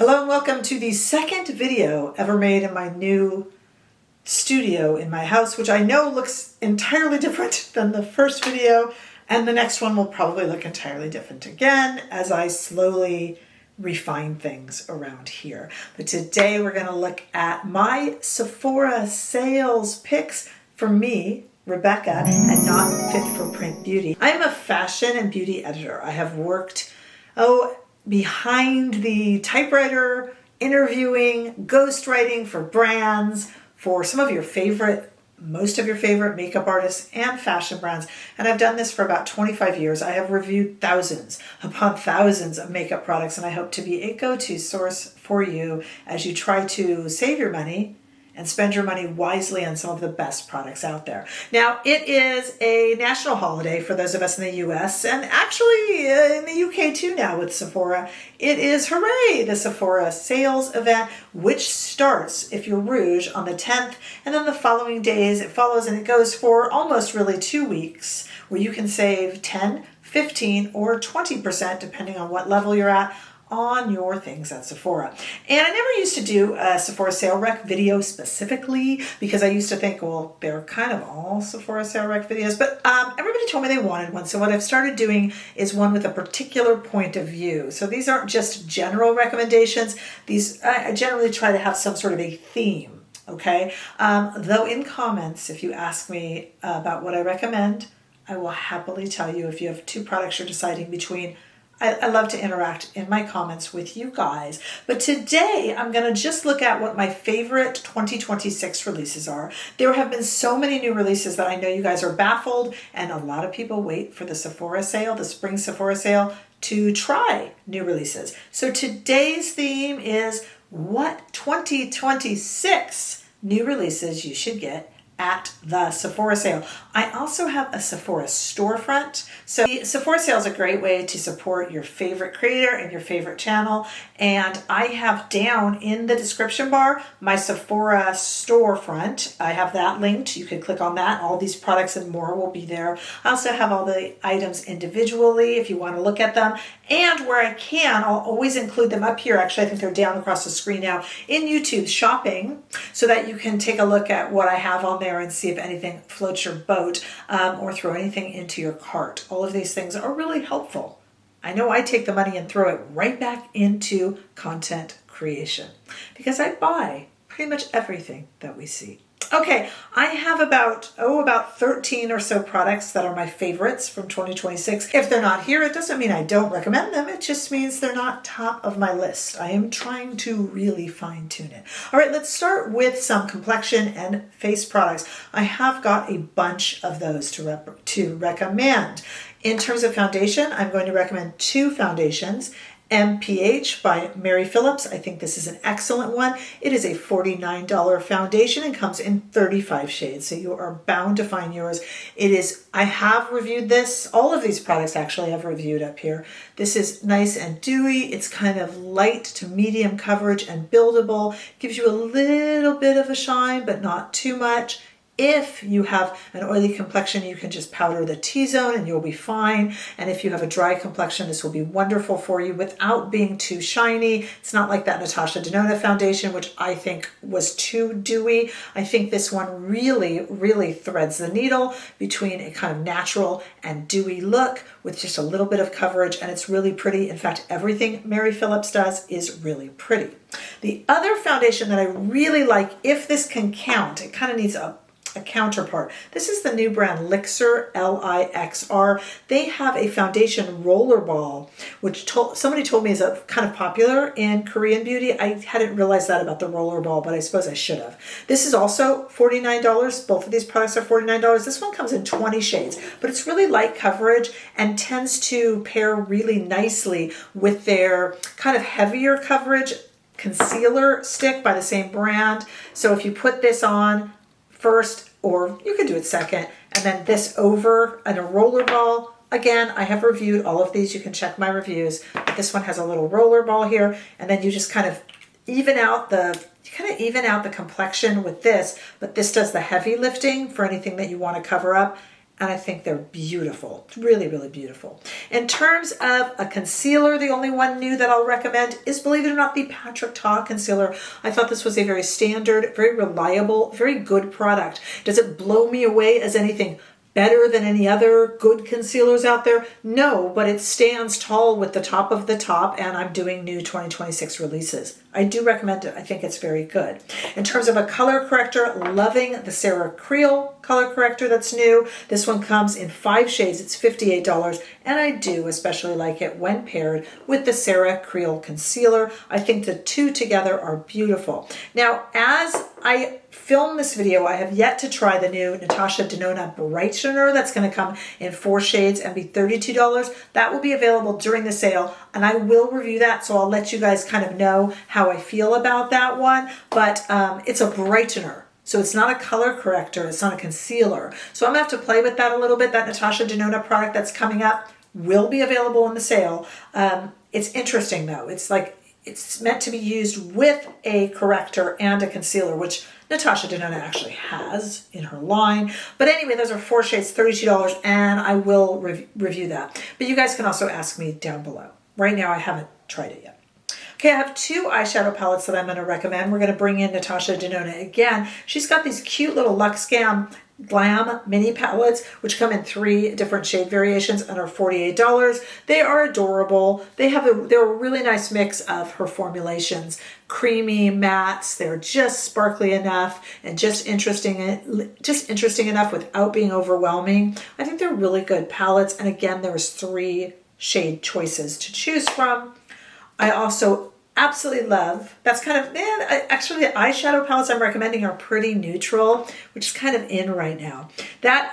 Hello and welcome to the second video ever made in my new studio in my house, which I know looks entirely different than the first video, and the next one will probably look entirely different again as I slowly refine things around here. But today we're going to look at my Sephora sales picks for me, Rebecca, and Not Fit for Print Beauty. I am a fashion and beauty editor. I have worked, behind the typewriter, interviewing, ghostwriting for brands, for some of your favorite, most of your favorite makeup artists and fashion brands. And I've done this for about 25 years. I have reviewed thousands upon thousands of makeup products, and I hope to be a go-to source for you as you try to save your money and spend your money wisely on some of the best products out there. Now, it is a national holiday for those of us in the US, and actually in the UK too now with Sephora. It is, hooray, the Sephora sales event, which starts, if you're Rouge, on the 10th, and then the following days it follows, and it goes for almost really 2 weeks, where you can save 10, 15, or 20%, depending on what level you're at, on your things at Sephora. And I never used to do a Sephora sale rec video specifically because I used to think, well, they're kind of all Sephora sale rec videos, but everybody told me they wanted one. So what I've started doing is one with a particular point of view. So these aren't just general recommendations. These, I generally try to have some sort of a theme, okay? Though in comments, if you ask me about what I recommend, I will happily tell you if you have two products you're deciding between. I love to interact in my comments with you guys. But today I'm going to just look at what my favorite 2026 releases are. There have been so many new releases that I know you guys are baffled, and a lot of people wait for the Sephora sale, the spring Sephora sale, to try new releases. So today's theme is what 2026 new releases you should get at the Sephora sale. I also have a Sephora Storefront. So the Sephora sale is a great way to support your favorite creator and your favorite channel. And I have down in the description bar my Sephora Storefront. I have that linked. You can click on that. All these products and more will be there. I also have all the items individually if you want to look at them. And where I can, I'll always include them up here. Actually, I think they're down across the screen now in YouTube shopping, so that you can take a look at what I have on there and see if anything floats your boat, or throw anything into your cart. All of these things are really helpful. I know I take the money and throw it right back into content creation because I buy pretty much everything that we see. Okay, I have about 13 or so products that are my favorites from 2026. If they're not here, it doesn't mean I don't recommend them. It just means they're not top of my list. I am trying to really fine tune it. All right, let's start with some complexion and face products. I have got a bunch of those to recommend. In terms of foundation, I'm going to recommend two foundations. MPH by Mary Phillips. I think this is an excellent one. It is a $49 foundation and comes in 35 shades, so you are bound to find yours. I have reviewed this. All of these products actually I've reviewed up here. This is nice and dewy. It's kind of light to medium coverage and buildable. Gives you a little bit of a shine, but not too much. If you have an oily complexion, you can just powder the T-zone and you'll be fine. And if you have a dry complexion, this will be wonderful for you without being too shiny. It's not like that Natasha Denona foundation, which I think was too dewy. I think this one really, really threads the needle between a kind of natural and dewy look with just a little bit of coverage, and it's really pretty. In fact, everything Mary Phillips does is really pretty. The other foundation that I really like, if this can count, it kind of needs a counterpart. This is the new brand LIXR, L-I-X-R. They have a foundation rollerball, which somebody told me is kind of popular in Korean beauty. I hadn't realized that about the rollerball, but I suppose I should have. This is also $49. Both of these products are $49. This one comes in 20 shades, but it's really light coverage and tends to pair really nicely with their kind of heavier coverage concealer stick by the same brand. So if you put this on first, or you could do it second, and then this over in a roller ball. Again, I have reviewed all of these. You can check my reviews. But this one has a little roller ball here, and then you just kind of even out the complexion with this, but this does the heavy lifting for anything that you want to cover up. and I think they're beautiful. Really, really beautiful. In terms of a concealer, the only one new that I'll recommend is, believe it or not, the Patrick Ta concealer. I thought this was a very standard, very reliable, very good product. Does it blow me away as anything better than any other good concealers out there? No, but it stands tall with the top of the top, and I'm doing new 2026 releases. I do recommend it. I think it's very good. In terms of a color corrector, loving the Sarah Creal color corrector that's new. This one comes in 5 shades. It's $58, and I do especially like it when paired with the Sarah Creal concealer. I think the two together are beautiful. Now, as I film this video, I have yet to try the new Natasha Denona brightener that's going to come in 4 shades and be $32. That will be available during the sale, and I will review that, so I'll let you guys kind of know how I feel about that one. But it's a brightener, so it's not a color corrector, it's not a concealer. So I'm going to have to play with that a little bit. That Natasha Denona product that's coming up will be available in the sale. It's interesting though. It's like, it's meant to be used with a corrector and a concealer, which Natasha Denona actually has in her line. But anyway, those are 4 shades, $32, and I will review that. But you guys can also ask me down below. Right now, I haven't tried it yet. Okay, I have 2 eyeshadow palettes that I'm going to recommend. We're going to bring in Natasha Denona again. She's got these cute little Luxe Glam mini palettes, which come in 3 different shade variations and are $48. They are adorable. They're a really nice mix of her formulations. Creamy mattes. They're just sparkly enough and just interesting enough without being overwhelming. I think they're really good palettes. And again, there was 3 shade choices to choose from. I also absolutely love, that's kind of, actually the eyeshadow palettes I'm recommending are pretty neutral, which is kind of in right now.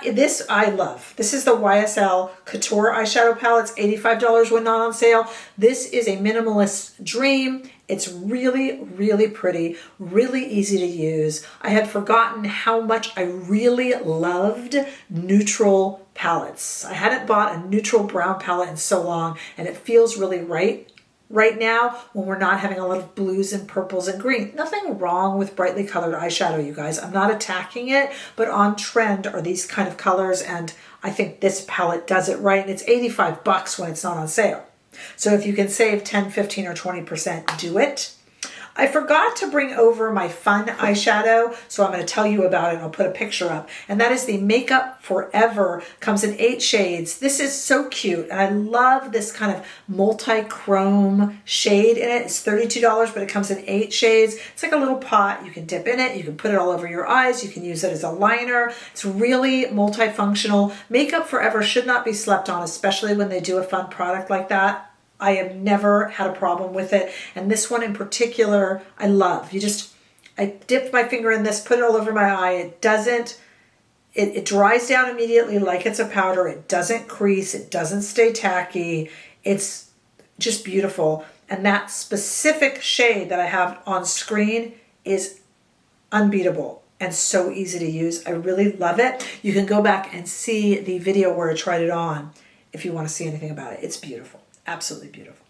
This I love. This is the YSL Couture eyeshadow palettes, $85 when not on sale. This is a minimalist dream. It's really, really pretty, really easy to use. I had forgotten how much I really loved neutral palettes. I hadn't bought a neutral brown palette in so long, and it feels really right now when we're not having a lot of blues and purples and green. Nothing wrong with brightly colored eyeshadow, you guys. I'm not attacking it, but on trend are these kind of colors, and I think this palette does it right, and it's $85 when it's not on sale. So if you can save 10, 15, or 20%, do it. I forgot to bring over my fun eyeshadow, so I'm going to tell you about it. I'll put a picture up. And that is the Makeup Forever. Comes in 8 shades. This is so cute, and I love this kind of multi-chrome shade in it. It's $32, but it comes in 8 shades. It's like a little pot. You can dip in it. You can put it all over your eyes. You can use it as a liner. It's really multifunctional. Makeup Forever should not be slept on, especially when they do a fun product like that. I have never had a problem with it. And this one in particular, I love. I dipped my finger in this, put it all over my eye. It dries down immediately like it's a powder. It doesn't crease. It doesn't stay tacky. It's just beautiful. And that specific shade that I have on screen is unbeatable and so easy to use. I really love it. You can go back and see the video where I tried it on if you want to see anything about it. It's beautiful. Absolutely beautiful.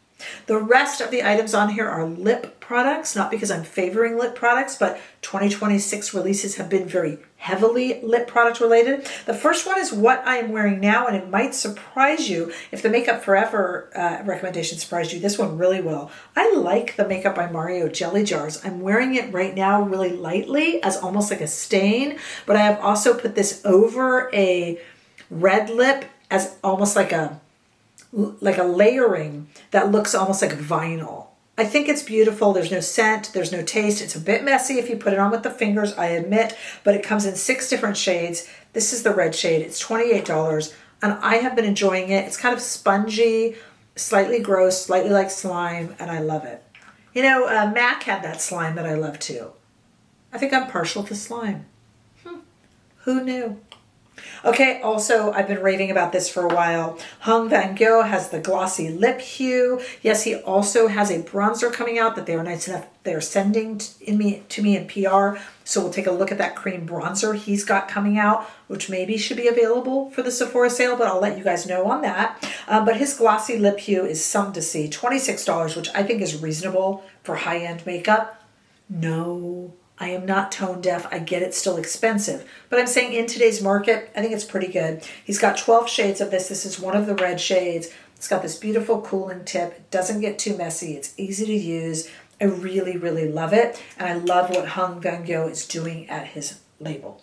The rest of the items on here are lip products, not because I'm favoring lip products, but 2026 releases have been very heavily lip product related. The first one is what I am wearing now, and it might surprise you. If the Makeup Forever recommendation surprised you, this one really will. I like the Makeup by Mario jelly jars. I'm wearing it right now really lightly as almost like a stain, but I have also put this over a red lip as almost like a layering that looks almost like vinyl. I think it's beautiful. There's no scent, there's no taste. It's a bit messy if you put it on with the fingers, I admit, but it comes in 6 different shades. This is the red shade. It's $28, and I have been enjoying it. It's kind of spongy, slightly gross, slightly like slime, and I love it. You know, MAC had that slime that I love too. I think I'm partial to slime. Who knew? Okay, also, I've been raving about this for a while. Vanngo has the glossy lip hue. Yes, he also has a bronzer coming out that they are nice enough. They are sending to me in PR. So we'll take a look at that cream bronzer he's got coming out, which maybe should be available for the Sephora sale, but I'll let you guys know on that. But his glossy lip hue is something to see. $26, which I think is reasonable for high-end makeup. No I am not tone deaf. I get it's still expensive. But I'm saying in today's market, I think it's pretty good. He's got 12 shades of this. This is one of the red shades. It's got this beautiful cooling tip. It doesn't get too messy. It's easy to use. I really, really love it. And I love what Vanngo is doing at his label.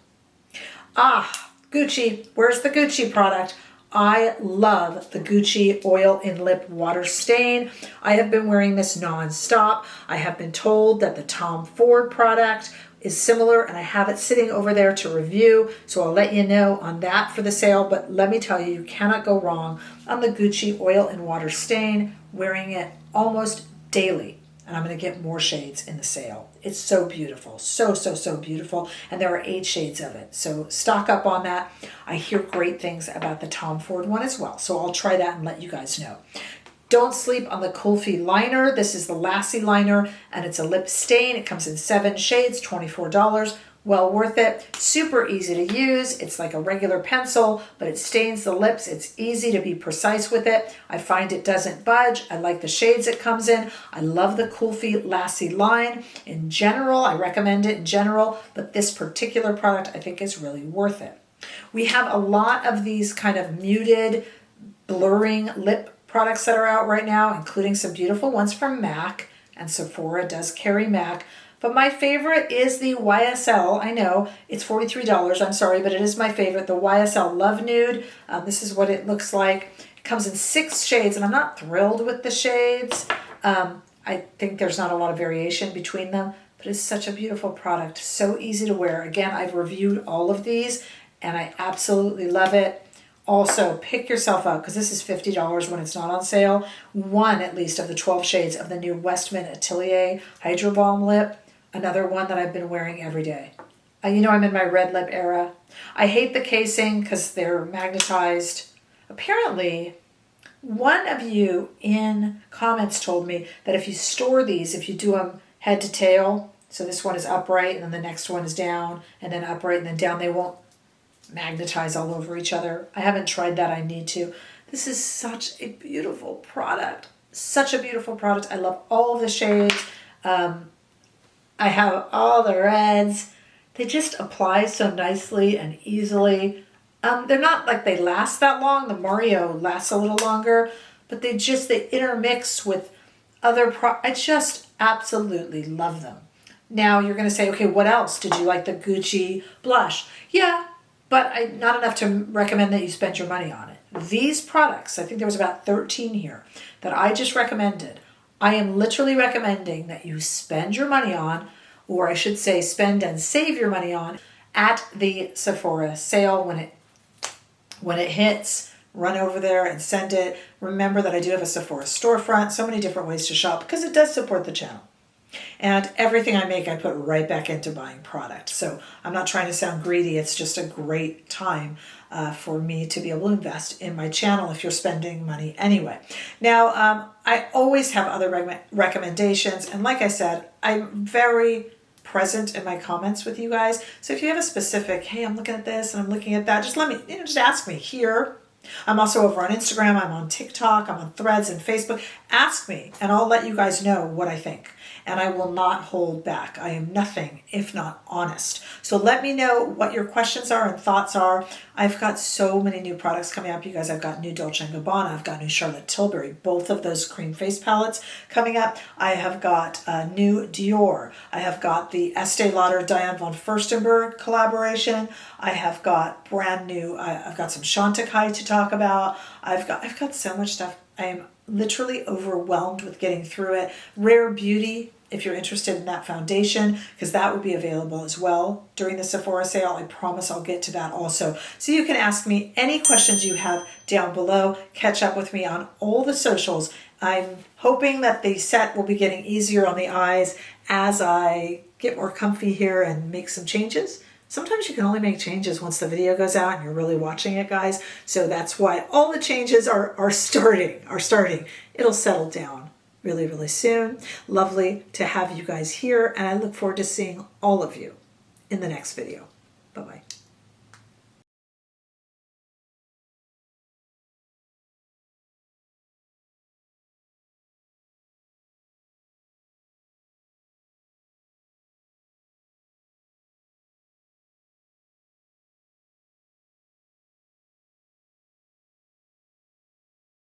Gucci. Where's the Gucci product? I love the Gucci Oil in Lip Water Stain. I have been wearing this non-stop. I have been told that the Tom Ford product is similar, and I have it sitting over there to review, so I'll let you know on that for the sale. But let me tell you, you cannot go wrong on the Gucci Oil and Water Stain, wearing it almost daily. And I'm going to get more shades in the sale. It's so beautiful. So, so, so beautiful. And there are 8 shades of it. So stock up on that. I hear great things about the Tom Ford one as well. So I'll try that and let you guys know. Don't sleep on the Kulfi liner. This is the Lassi liner, and it's a lip stain. It comes in 7 shades, $24. Well worth it. Super easy to use. It's like a regular pencil, but it stains the lips. It's easy to be precise with it. I find it doesn't budge. I like the shades it comes in. I love the Kulfi Lassi line. In general, I recommend it in general, but this particular product I think is really worth it. We have a lot of these kind of muted, blurring lip products that are out right now, including some beautiful ones from MAC, and Sephora does carry MAC. But my favorite is the YSL. I know it's $43. I'm sorry, but it is my favorite. The YSL Lovenude. This is what it looks like. It comes in 6 shades, and I'm not thrilled with the shades. I think there's not a lot of variation between them, but it's such a beautiful product. So easy to wear. Again, I've reviewed all of these, and I absolutely love it. Also, pick yourself up, because this is $50 when it's not on sale. One, at least, of the 12 shades of the new Westman Atelier Hydrobalm lip. Another one that I've been wearing every day. You know I'm in my red lip era. I hate the casing because they're magnetized. Apparently, one of you in comments told me that if you store these, if you do them head to tail, so this one is upright and then the next one is down and then upright and then down, they won't magnetize all over each other. I haven't tried that. I need to. This is such a beautiful product. Such a beautiful product. I love all of the shades. I have all the reds. They just apply so nicely and easily. They're not like they last that long. The Mario lasts a little longer, but they intermix with other I just absolutely love them. Now you're going to say, okay, what else? Did you like the Gucci blush? Yeah, but not enough to recommend that you spend your money on it. These products, I think there was about 13 here that I just recommended. I am literally recommending that you spend your money on, or I should say spend and save your money on, at the Sephora sale when it hits. Run over there and send it. Remember that I do have a Sephora storefront, so many different ways to shop because it does support the channel. And everything I make, I put right back into buying product. So I'm not trying to sound greedy. It's just a great time for me to be able to invest in my channel if you're spending money anyway. Now, I always have other recommendations. And like I said, I'm very present in my comments with you guys. So if you have a specific, hey, I'm looking at this and I'm looking at that, just let me, just ask me here. I'm also over on Instagram. I'm on TikTok. I'm on Threads and Facebook. Ask me and I'll let you guys know what I think. And I will not hold back. I am nothing if not honest. So let me know what your questions are and thoughts are. I've got so many new products coming up, you guys. I've got new Dolce & Gabbana. I've got new Charlotte Tilbury, both of those cream face palettes coming up. I have got new Dior. I have got the Estee Lauder Diane von Furstenberg collaboration. I have got brand new, I've got some Chantecaille to talk about. I've got so much stuff. I am literally overwhelmed with getting through it. Rare Beauty, if you're interested in that foundation, because that will be available as well during the Sephora sale. I promise I'll get to that also. So you can ask me any questions you have down below. Catch up with me on all the socials. I'm hoping that the set will be getting easier on the eyes as I get more comfy here and make some changes. Sometimes you can only make changes once the video goes out and you're really watching it, guys. So that's why all the changes are starting. It'll settle down really, really soon. Lovely to have you guys here, and I look forward to seeing all of you in the next video. Bye-bye.